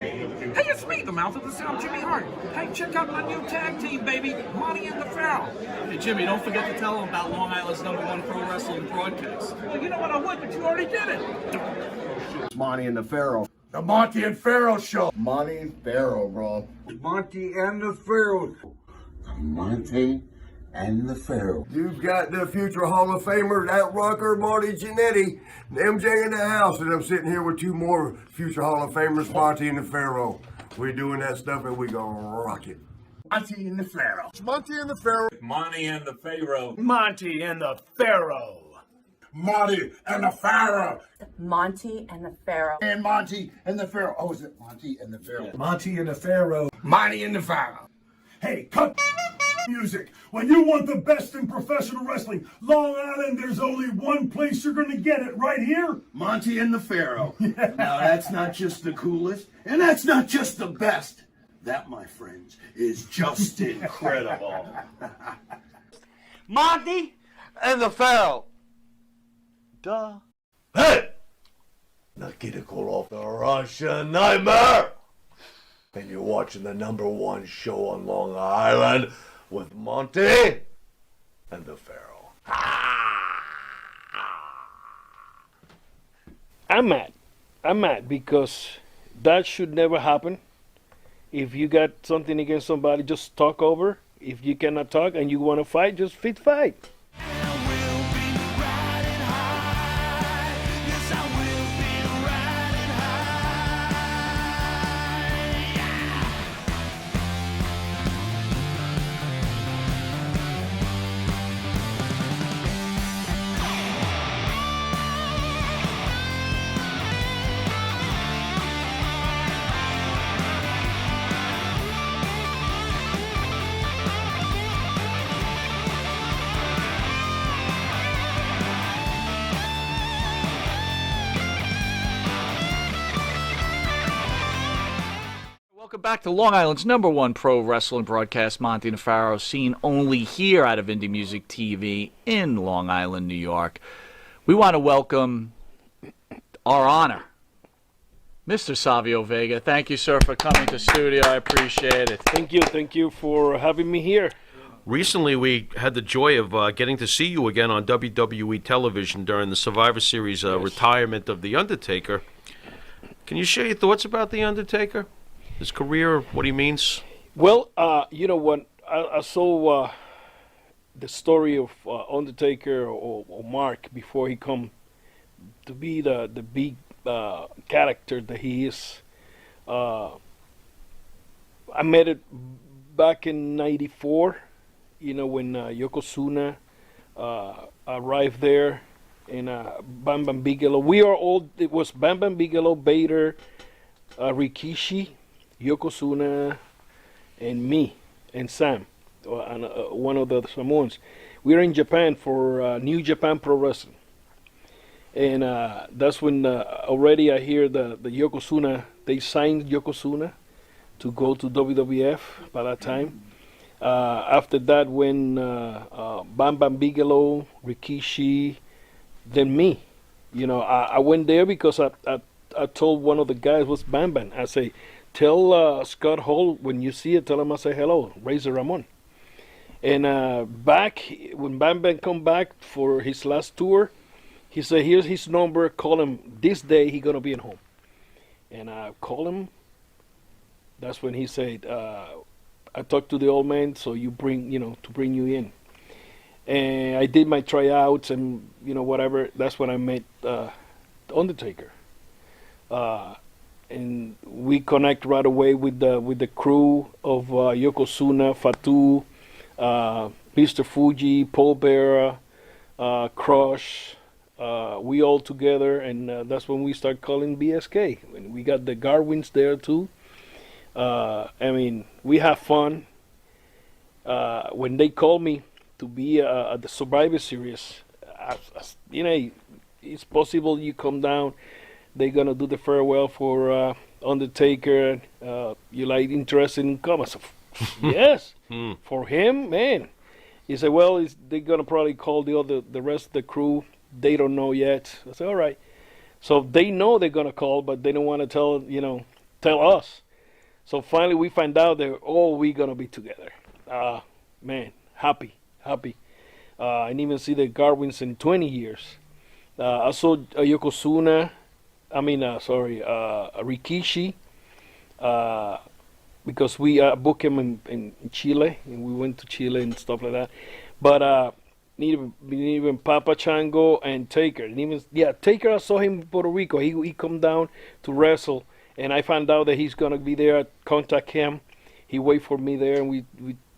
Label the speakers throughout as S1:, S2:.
S1: Hey, it's me, the mouth of the South, Jimmy Hart. Hey, check out my new tag team, baby, Monty and the Pharaoh.
S2: Hey, Jimmy, don't forget to tell them about Long Island's #1 pro wrestling broadcast.
S1: Well, you know what, I would, but you already did it.
S3: It's Monty and the Pharaoh.
S4: The Monty and Pharaoh Show.
S3: Monty and Pharaoh, bro.
S5: Monty and the Pharaoh. The Monty and the Pharaoh.
S4: You've got the future Hall of Famers at Rucker, Marty Jannetty, MJ in the house, and I'm sitting here with two more future Hall of Famers, Monty and the Pharaoh. We're doing that stuff and we gonna rock it.
S5: Monty and the Pharaoh.
S4: It's Monty and the Pharaoh.
S2: Monty and the Pharaoh.
S6: Monty and the Pharaoh.
S4: Monty and the Pharaoh.
S7: Monty and the Pharaoh.
S5: And Monty and the Pharaoh. Oh, is it Monty and the Pharaoh?
S4: Monty and the Pharaoh.
S5: Monty and the Pharaoh.
S4: Hey, cut music. When you want the best in professional wrestling, Long Island, there's only one place you're gonna get it, right here.
S5: Monty and the Pharaoh. Now, that's not just the coolest, and that's not just the best. That, my friends, is just incredible.
S6: Monty and the Pharaoh. Duh.
S4: Hey! Nikita Koloff, the Russian Nightmare! And you're watching the #1 show on Long Island with Monty and the Pharaoh.
S8: I'm mad because that should never happen. If you got something against somebody, just talk over. If you cannot talk and you want to fight, just fight.
S9: Welcome back to Long Island's #1 pro wrestling broadcast, Monty and the Pharaoh, seen only here out of Indie Music TV in Long Island, New York. We want to welcome our honor, Mr. Savio Vega. Thank you, sir, for coming to studio. I appreciate it.
S8: Thank you for having me here.
S10: Recently, we had the joy of getting to see you again on WWE television during the Survivor Series retirement of The Undertaker. Can you share your thoughts about The Undertaker? His career, what he means?
S8: Well, you know what? I saw the story of Undertaker or Mark before he come to be the big character that he is. I met it back in '94. You know, when Yokozuna arrived there, and Bam Bam Bigelow. It was Bam Bam Bigelow, Bader, Rikishi, Yokozuna, and me, and Sam, and one of the Samoans. We were in Japan for New Japan Pro Wrestling. And that's when already I hear the Yokozuna, they signed Yokozuna to go to WWF by that time. After that, when Bam Bam Bigelow, Rikishi, then me. You know, I went there because I told one of the guys, was Bam Bam. I say, tell Scott Hall, when you see it, tell him I say hello, Razor Ramon. And back, when Bam Bam come back for his last tour, he said, here's his number, call him this day, he gonna be at home. And I call him. That's when he said, I talked to the old man, so to bring you in. And I did my tryouts and, whatever. That's when I met Undertaker. And we connect right away with the crew of Yokozuna, Fatu, Mr. Fuji, Paul Bearer, Crush, we all together, and that's when we start calling BSK. And we got the Garwins there too. I mean, we have fun. When they call me to be at the Survivor Series, it's possible you come down. They're gonna do the farewell for Undertaker. You interested in coming? So, yes, for him, man. He said, well, they're gonna probably call the rest of the crew. They don't know yet. I said, all right. So they know they're gonna call, but they don't want to tell us. So finally, we find out that we gonna be together. Man, happy. I didn't even see the Garwins in 20 years. I saw Yokozuna. Rikishi. Because we booked him in Chile, and we went to Chile and stuff like that. But even Papa Chango and Taker, and even Taker, I saw him in Puerto Rico. He come down to wrestle, and I found out that he's gonna be there. I contact him. He wait for me there, and we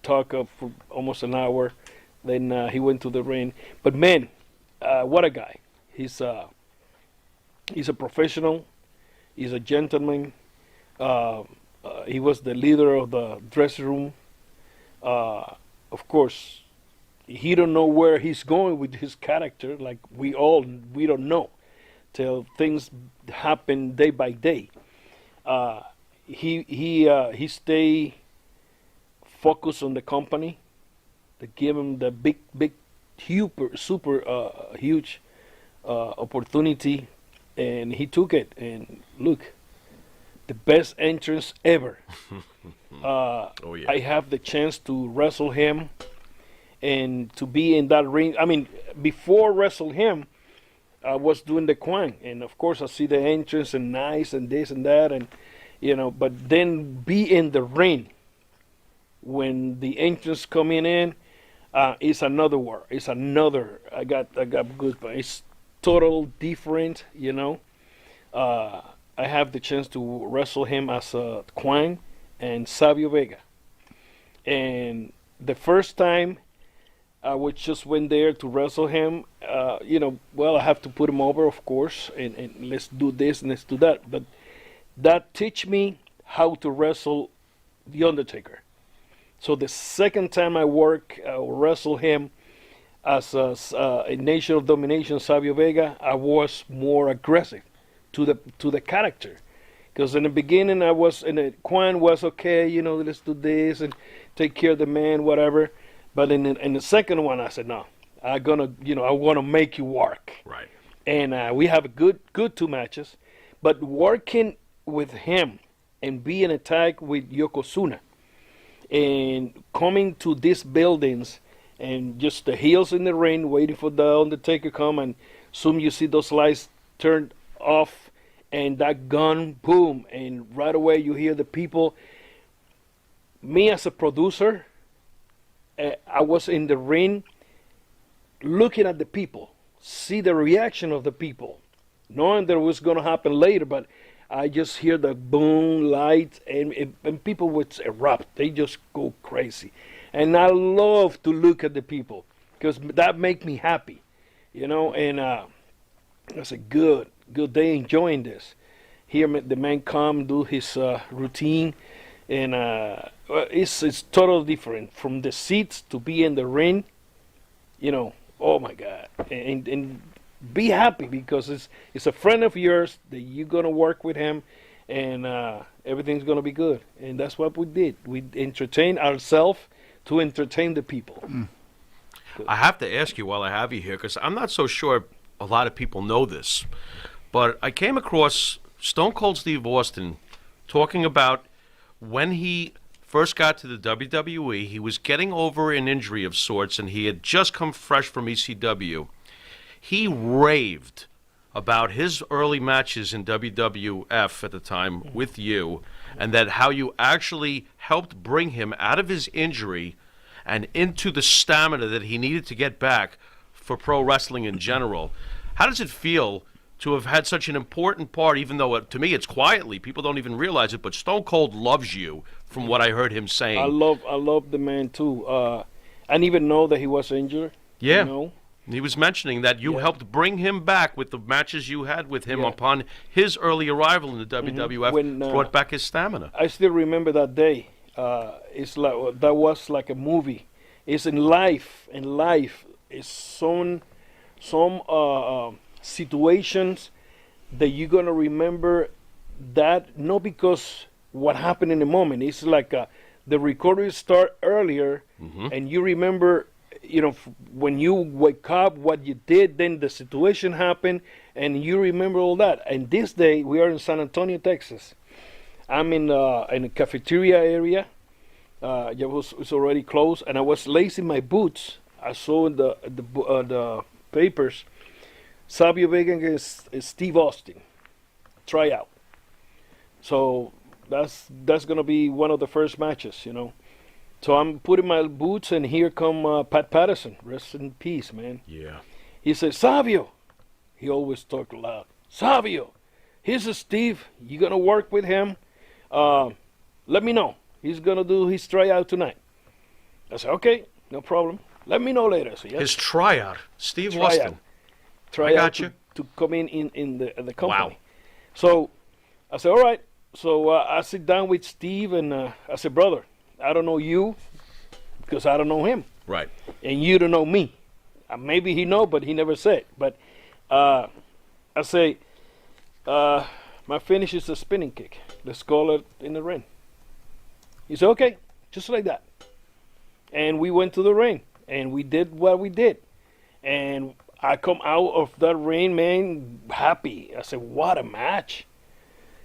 S8: talk for almost an hour. Then he went to the ring. But man, what a guy! He's a professional. He's a gentleman. He was the leader of the dressing room. Of course, he don't know where he's going with his character, like we don't know till things happen day by day. He stay focused on the company. They give him the big super huge opportunity, and he took it. And look, the best entrance ever. I have the chance to wrestle him and to be in that ring. I mean, before wrestle him, I was doing the Quan, and of course I see the entrance and nice and this and that, and but then be in the ring when the entrance coming in, it's another world. It's another. I got goosebumps. It's total different. I have the chance to wrestle him as a Quan and Savio Vega. And the first time I just went there to wrestle him, I have to put him over, of course, and let's do this and let's do that. But that teach me how to wrestle The Undertaker. So the second time I wrestle him as a Nation of Domination, Savio Vega, I was more aggressive to the character, because in the beginning Quan was okay, let's do this and take care of the man, whatever. But in the second one, I said no, I want to make you work.
S10: Right.
S8: And we have a good 2 matches, but working with him and being attacked with Yokozuna and coming to these buildings and just the heels in the ring waiting for the Undertaker come, and soon you see those lights turned off and that gun, boom, and right away you hear the people. Me as a producer, I was in the ring looking at the people, see the reaction of the people, knowing that it was going to happen later, but I just hear the boom, light, and people would erupt. They just go crazy. And I love to look at the people because that makes me happy, and that's a good day enjoying this. Here the man come, do his routine, and it's totally different from the seats to be in the ring. Oh my God, and be happy because it's a friend of yours that you're gonna work with him, and everything's gonna be good. And that's what we did. We entertained ourselves to entertain the people.
S10: I have to ask you while I have you here, because I'm not so sure a lot of people know this, but I came across Stone Cold Steve Austin talking about when he first got to the WWE, he was getting over an injury of sorts, and he had just come fresh from ECW. He raved about his early matches in WWF at the time with you, and that how you actually helped bring him out of his injury and into the stamina that he needed to get back for pro wrestling in general. How does it feel to have had such an important part, even though to me it's quietly, people don't even realize it, but Stone Cold loves you from what I heard him saying.
S8: I love the man too. I didn't even know that he was injured.
S10: Yeah. He was mentioning that you helped bring him back with the matches you had with him upon his early arrival in the WWF, when, brought back his stamina.
S8: I still remember that day. It's like that was like a movie. It's in life. In life, it's some situations that you're gonna remember that not because what happened in the moment. It's like the recording start earlier, and you remember. When you wake up, what you did, then the situation happened, and you remember all that. And this day, we are in San Antonio, Texas. I'm in a cafeteria area. It was already closed, and I was lacing my boots. I saw in the papers, Savio Vega against Steve Austin, tryout. So that's gonna be one of the first matches, you know. So I'm putting my boots, and here come Pat Patterson. Rest in peace, man.
S10: Yeah.
S8: He said, Savio. He always talked loud. Savio, here's a Steve. You gonna work with him? Let me know. He's gonna do his tryout tonight. I said, okay, no problem. Let me know later. I said, yes.
S10: His tryout, Steve
S8: Tryout.
S10: Austin.
S8: Tryout
S10: I got you.
S8: to come in the company.
S10: Wow.
S8: So I said, all right. So I sit down with Steve, and I said, brother, I don't know you because I don't know him.
S10: Right.
S8: And you don't know me. Maybe he know, but he never said. But I say, my finish is a spinning kick. Let's call it in the ring. He said, okay, just like that. And we went to the ring, and we did what we did. And I come out of that ring, man, happy. I said, what a match.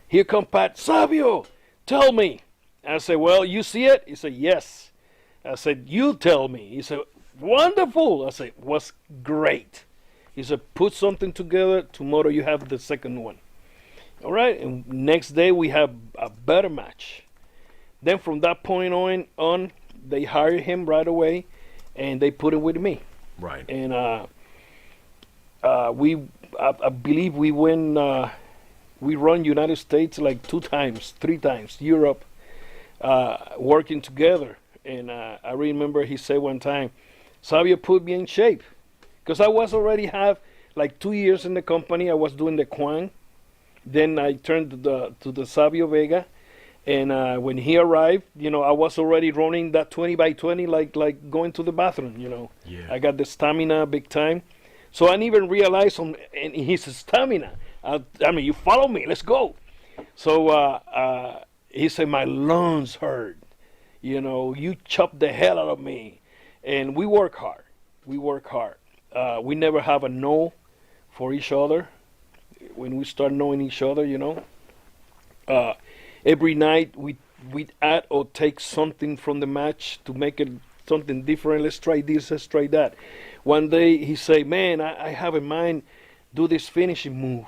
S8: Here come Pat. Savio, tell me. I said, well, you see it? He said, yes. I said, you tell me. He said, wonderful. I said, it was great. He said, put something together. Tomorrow you have the second one. All right. And next day we have a better match. Then from that point on, they hired him right away, and they put him with me.
S10: Right.
S8: And I believe we win. We run United States like 2 times, 3 times. Europe, working together. And I remember he said one time, Savio put me in shape, because I was already have like 2 years in the company. I was doing the Quan. Then I turned to the Savio Vega. And when he arrived, you know, I was already running that 20 by 20 like going to the bathroom, you know.
S10: Yeah.
S8: I got the stamina big time. So I didn't even realize in his stamina. I mean, you follow me, let's go. So he said, my lungs hurt. You know, you chopped the hell out of me. And we work hard. We work hard. We never have a no for each other. When we start knowing each other, you know. Every night we add or take something from the match to make it something different. Let's try this, let's try that. One day he say, man, I have in mind, do this finishing move.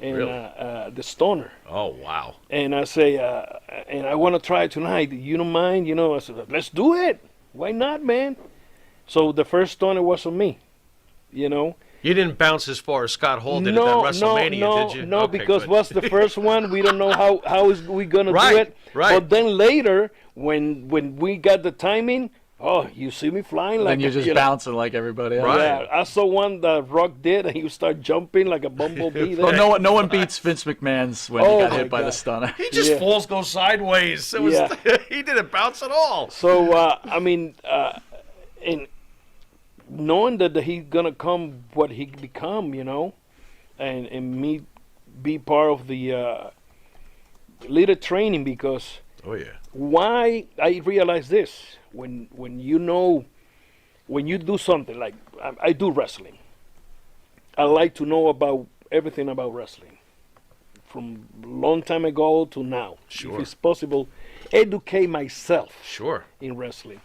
S8: And
S10: Really?
S8: The stoner.
S10: Oh, wow.
S8: And I say, and I want to try it tonight. You don't mind? You know, I said, let's do it. Why not, man? So the first stoner was on me, you know.
S10: You didn't bounce as far as Scott Hall did at that WrestleMania, did you?
S8: No,
S10: Okay,
S8: because
S10: good.
S8: what's the first one? We don't know how is we gonna do it.
S10: Right.
S8: But then later, when we got the timing, oh, you see me flying like
S9: Then you're just bouncing like everybody else.
S8: Yeah, I saw one that Rock did, and he would start jumping like a bumblebee.
S9: Well, no one beats Vince McMahon's when he got hit by the stunner.
S10: He just falls, goes sideways. It was, he didn't bounce at all.
S8: So, I mean, and knowing that he's gonna come what he become, you know, and me be part of the leader training, because
S10: Oh yeah.
S8: why I realize this when you know, when you do something like I do wrestling, I like to know about everything about wrestling from long time ago to now.
S10: Sure.
S8: If it's possible, educate myself.
S10: Sure.
S8: In wrestling.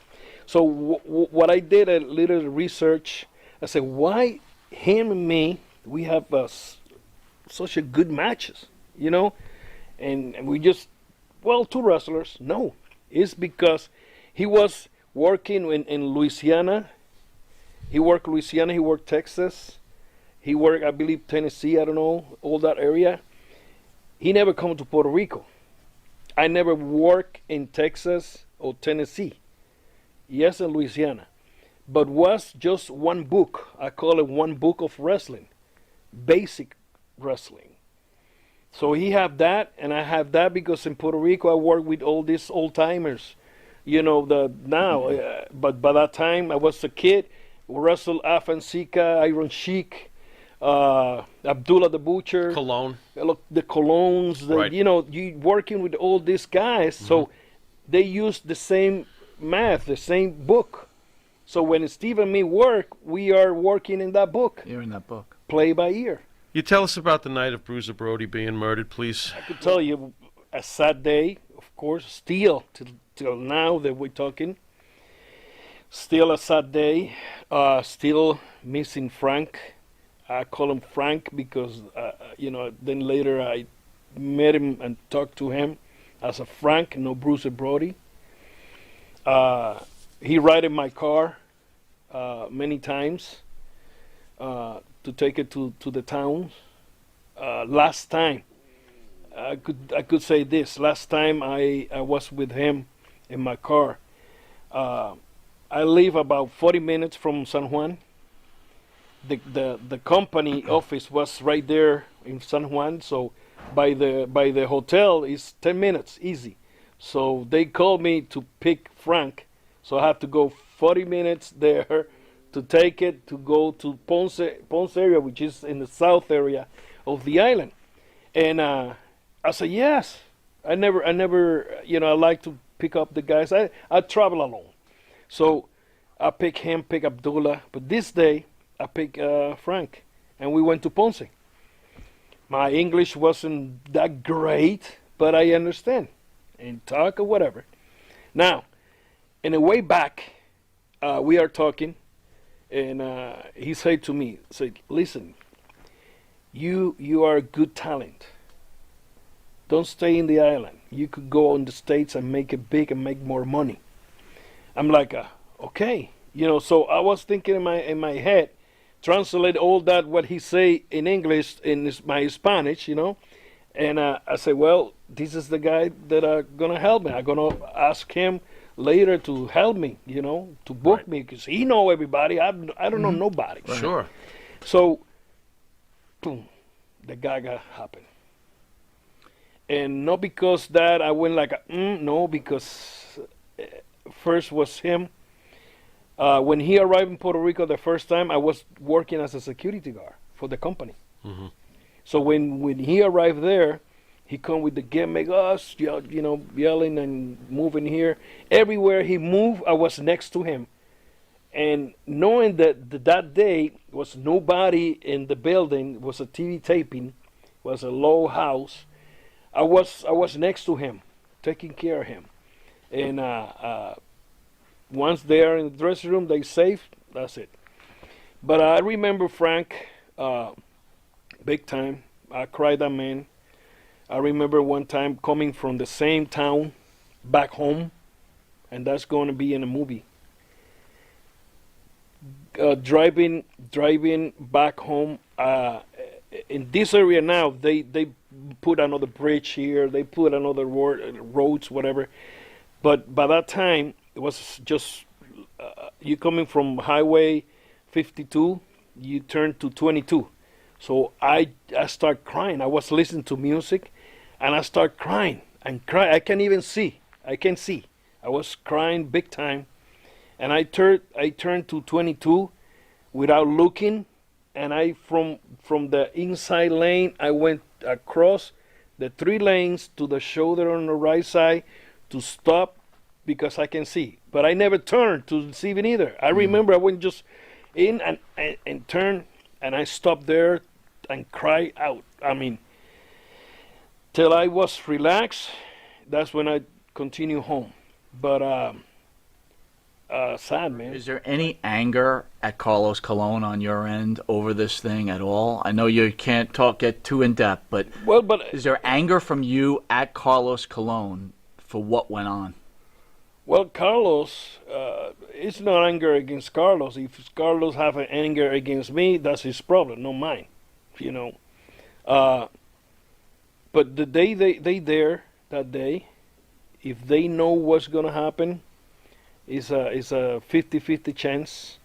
S8: So what I did a little research. I said, why him and me? We have such a good matches, you know, and we just 2 wrestlers. No, it's because he was working in Louisiana. He worked Louisiana. He worked Texas. He worked, I believe, Tennessee. I don't know, all that area. He never come to Puerto Rico. I never worked in Texas or Tennessee. Yes, in Louisiana. But was just one book. I call it one book of wrestling. Basic wrestling. So he have that, and I have that because in Puerto Rico I work with all these old timers. You know, but by that time I was a kid. Wrestled Afan Sika, Iron Sheik, Abdullah the Butcher.
S10: Cologne.
S8: The Colognes.
S10: Right.
S8: You know, you working with all these guys. So they use the same math, the same book. So when Steve and me work, we are working in that book.
S9: You're in that book.
S8: Play by ear.
S10: You tell us about the night of Bruiser Brody being murdered, please.
S8: I could tell you a sad day, of course, still till now that we're talking. Still a sad day. Still missing Frank. I call him Frank because, then later I met him and talked to him as a Frank, no Bruce or Brody. He ride in my car many times to take it to the towns. Last time, I could say this. Last time I was with him in my car. I live about 40 minutes from San Juan. The company office was right there in San Juan, so by the hotel is 10 minutes easy. So they called me to pick Frank, so I have to go 40 minutes there to take it to go to Ponce area, which is in the south area of the island. And I said yes. I never I like to pick up the guys. I travel alone. So I pick him, pick Abdullah, but this day I pick Frank, and we went to Ponce. My English wasn't that great, but I understand and talk or whatever. Now, in the way back, we are talking, and he said to me, listen, you are a good talent. Don't stay in the island. You could go on the States and make it big and make more money. I'm like, okay, So I was thinking in my head, translate all that what he say in English in my Spanish, and I say, well, this is the guy that gonna help me. I'm gonna ask him later to help me, to book me because he know everybody. I don't know nobody.
S10: Right. Sure.
S8: So, boom, the Gaga happened. And not because that I went like, no, because first was him. When he arrived in Puerto Rico the first time, I was working as a security guard for the company.
S10: Mm-hmm.
S8: So when he arrived there, he come with the gimmick, us, yelling and moving here. Everywhere he moved, I was next to him. And knowing that day was nobody in the building, was a TV taping, was a low house, I was next to him, taking care of him. And once they are in the dressing room, they safe, that's it. But I remember Frank, big time. I cried that man. I remember one time coming from the same town back home, and that's going to be in a movie. Driving back home. In this area now, they put another bridge here. They put another roads, whatever. But by that time, it was just you coming from Highway 52, you turn to 22. So I start crying. I was listening to music, and I start crying and cry. I can't even see. I can't see. I was crying big time, and I turned to 22 without looking, and I from the inside lane I went across the 3 lanes to the shoulder on the right side to stop because I can see. But I never turned to see it either. I remember I went just in and turned, and I stopped there and cried out. I mean, till I was relaxed, that's when I continue home. But sad, man.
S9: Is there any anger at Carlos Colon on your end over this thing at all? I know you can't get too in depth, but is there anger from you at Carlos Colon for what went on?
S8: Well, Carlos, it's not anger against Carlos. If Carlos have an anger against me, that's his problem, not mine. But the day they there that day, if they know what's gonna happen, it's a 50-50 chance.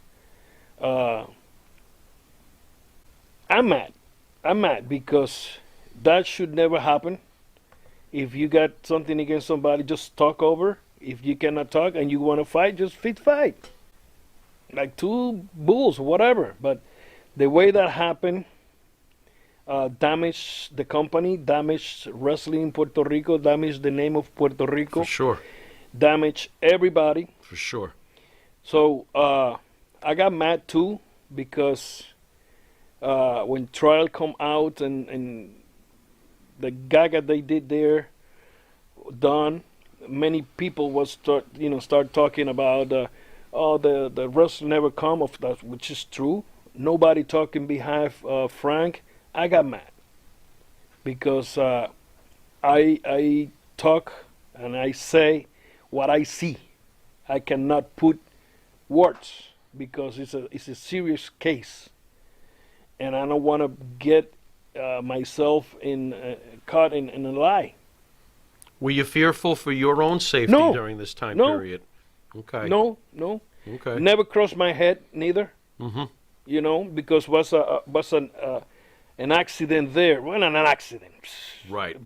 S8: I'm mad because that should never happen. If you got something against somebody, just talk over. If you cannot talk and you want to fight, just fight. Like 2 bulls, whatever. But the way that happened damaged the company, damaged wrestling in Puerto Rico, damaged the name of Puerto Rico.
S10: For sure.
S8: Damaged everybody.
S10: For sure.
S8: So I got mad too because when trial come out and the gaga they did there, done, many people was start talking about the wrestler never come of that, which is true. Nobody talking behind Frank. I got mad because I talk and I say what I see. I cannot put words because it's a serious case, and I don't want to get myself caught in a lie.
S10: Were you fearful for your own safety
S8: No.
S10: during this time
S8: No.
S10: period? Okay.
S8: No.
S10: Okay.
S8: Never crossed my head neither.
S10: Mm-hmm.
S8: Because was an accident there. Well, not an accident.
S10: Right.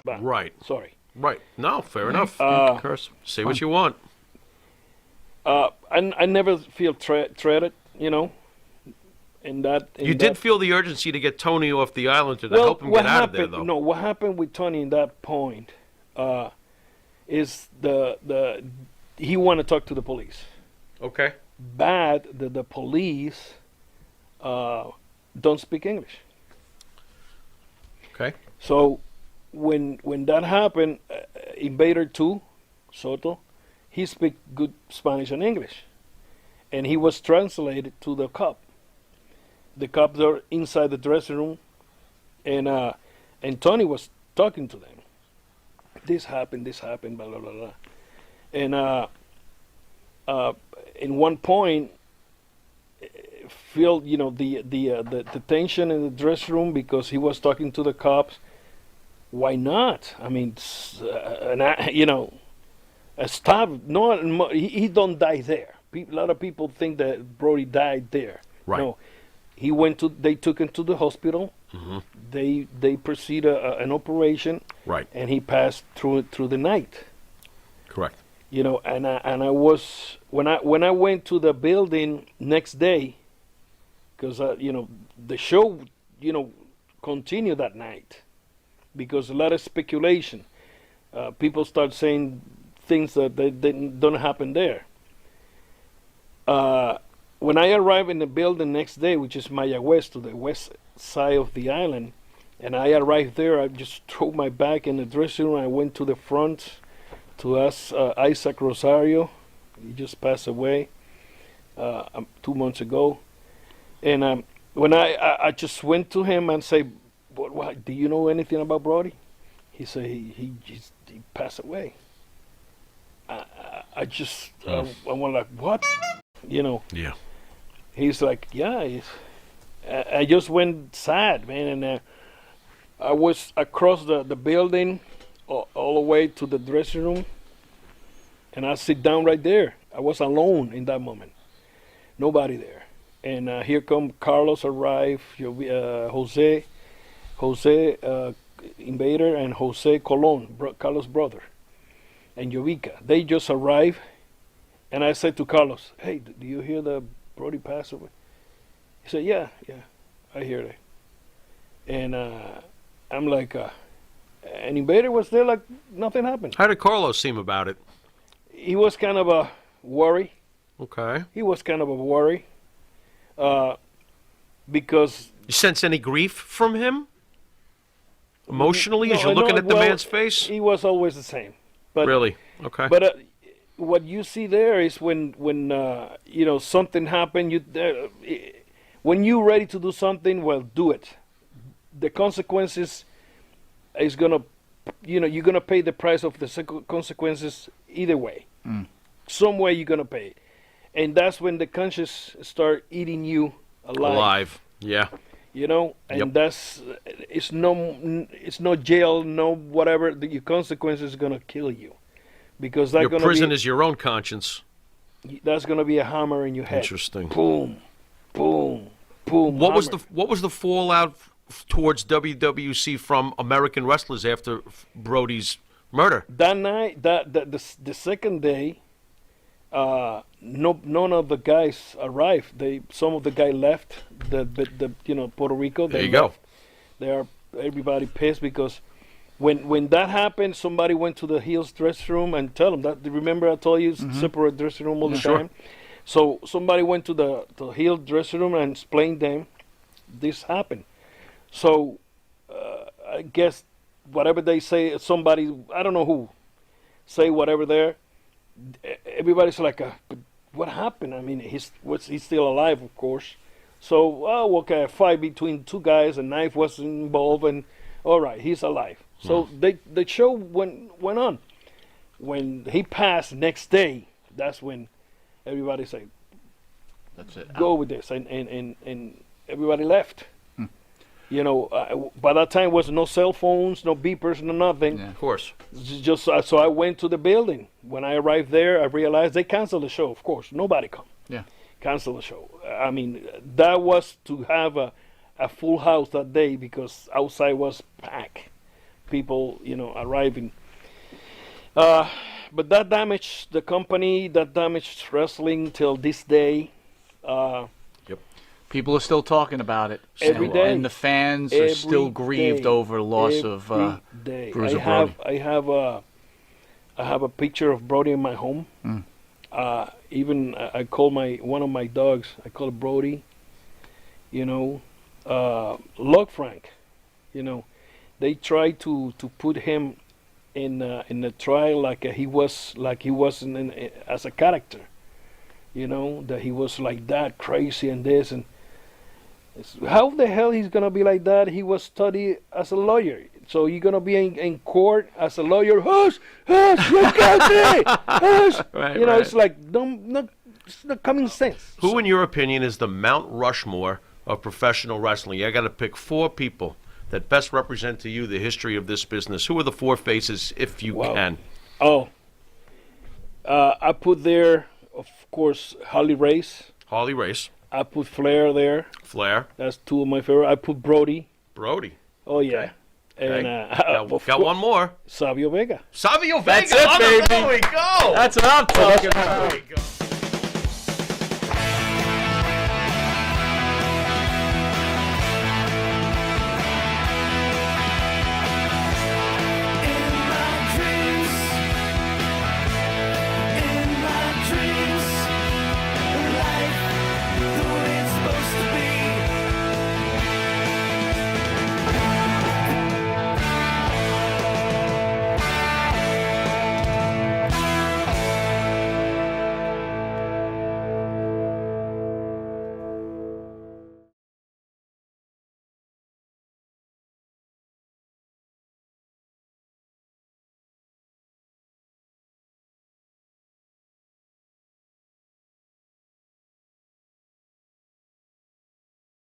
S8: But,
S10: Right.
S8: Sorry.
S10: Right. No, fair enough. You can curse. Say what you want.
S8: I never feel threatened. In that.
S10: You did feel the urgency to get Tony off the island to help him get out of there, though.
S8: No, what happened with Tony in that point is he wanted to talk to the police.
S10: Okay.
S8: But the police don't speak English.
S10: Okay.
S8: So when that happened, Invader 2, Soto, he speak good Spanish and English, and he was translated to the cop. The cops are inside the dressing room, and Tony was talking to them. This happened, blah blah blah, blah. And in one point, feel the tension in the dressing room because he was talking to the cops. Why not? I mean, a stab. No, he don't die there. A lot of people think that Brody died there.
S10: Right.
S8: No, they took him to the hospital.
S10: Mm-hmm.
S8: They proceeded an operation.
S10: Right.
S8: And he passed through the night.
S10: Correct.
S8: And I was when I went to the building next day, because the show continued that night, because a lot of speculation. People start saying things that don't happen there. When I arrived in the building next day, which is Mayagüez, to the west side of the island, and I arrived there, I just threw my bag in the dressing room. I went to the front to ask Isaac Rosario. He just passed away 2 months ago. And when I just went to him and say, what, do you know anything about Brody? He said he passed away. I just I went like, what?
S10: Yeah.
S8: He's like, yeah. I just went sad, man, and I was across the building all the way to the dressing room, and I sit down right there. I was alone in that moment, nobody there, and here come Carlos arrived, Jose Invader, and Jose Colon, Carlos' brother, and Jovica. They just arrived, and I said to Carlos, "Hey, do you hear the Brody passed away?" He said, "Yeah, I hear that." And I'm like, and Invader was there like nothing happened.
S10: How did Carlos seem about it?
S8: He was kind of a worry.
S10: Okay.
S8: He was kind of a worry because...
S10: You sense any grief from him? Emotionally, as you're looking at the man's face?
S8: He was always the same. But,
S10: really? Okay.
S8: But what you see there is when something happened, when you're ready to do something, well, do it. The consequences is gonna, you're gonna pay the price of the consequences either way. Some way you're gonna pay it, and that's when the conscience start eating you alive.
S10: Yeah.
S8: And it's no jail, no whatever. Your consequences is gonna kill you, because
S10: your prison is your own conscience.
S8: That's gonna be a hammer in your head.
S10: Interesting.
S8: Boom, boom, boom.
S10: What was the fallout towards WWC from American wrestlers after Brody's murder?
S8: That night, the second day, none of the guys arrived. Some of the guys left. Puerto Rico.
S10: There you go.
S8: Everybody pissed because when that happened, somebody went to the Hills dressing room and tell them that. Remember, I told you separate dressing room all the time. So somebody went to the Hill dressing room and explained them this happened. So I guess whatever they say, somebody, I don't know who, say whatever there. Everybody's like, but what happened? I mean, he's still alive, of course. So, okay, a fight between two guys, a knife was involved, and all right, he's alive. So the show went on. When he passed next day, that's when everybody said,
S9: That's it.
S8: go with this, and everybody left. You know, by that time was no cell phones, no beepers, no nothing.
S9: Yeah.
S10: Of course.
S8: Just so I went to the building. When I arrived there, I realized they canceled the show. Of course, nobody come.
S9: Yeah.
S8: Cancel the show. I mean, that was to have a full house that day because outside was packed. People, you know, arriving. But that damaged the company. That damaged wrestling till this day.
S9: People are still talking about it.
S8: Every
S9: still,
S8: day.
S9: And the fans are still
S8: Every
S9: grieved
S8: day.
S9: over the loss of
S8: day.
S9: Bruiser Brody.
S8: I have a picture of Brody in my home. Even I call one of my dogs. I call it Brody. You know, Log Frank. You know, they tried to put him in the trial like he was as a character. You know, that he was like that crazy and this and. How the hell he's gonna be like that? He was studied as a lawyer, so you're gonna be in court as a lawyer. Hush, hush, look at me, hush.
S10: Right,
S8: you know,
S10: right.
S8: it's like it's not common sense.
S10: Who, in your opinion, is the Mount Rushmore of professional wrestling? I got to pick 4 people that best represent to you the history of this business. Who are the 4 faces, if you can?
S8: Oh, I put there, of course, Harley Race.
S10: Harley Race.
S8: I put Flair there.
S10: Flair.
S8: That's 2 of my favorite. I put Brody.
S10: Brody.
S8: Oh yeah.
S10: Okay.
S8: And
S10: got one more.
S8: Savio Vega.
S10: Savio Vega.
S9: That's it, baby.
S10: There we go.
S9: That's what I'm talking about.
S10: There we go.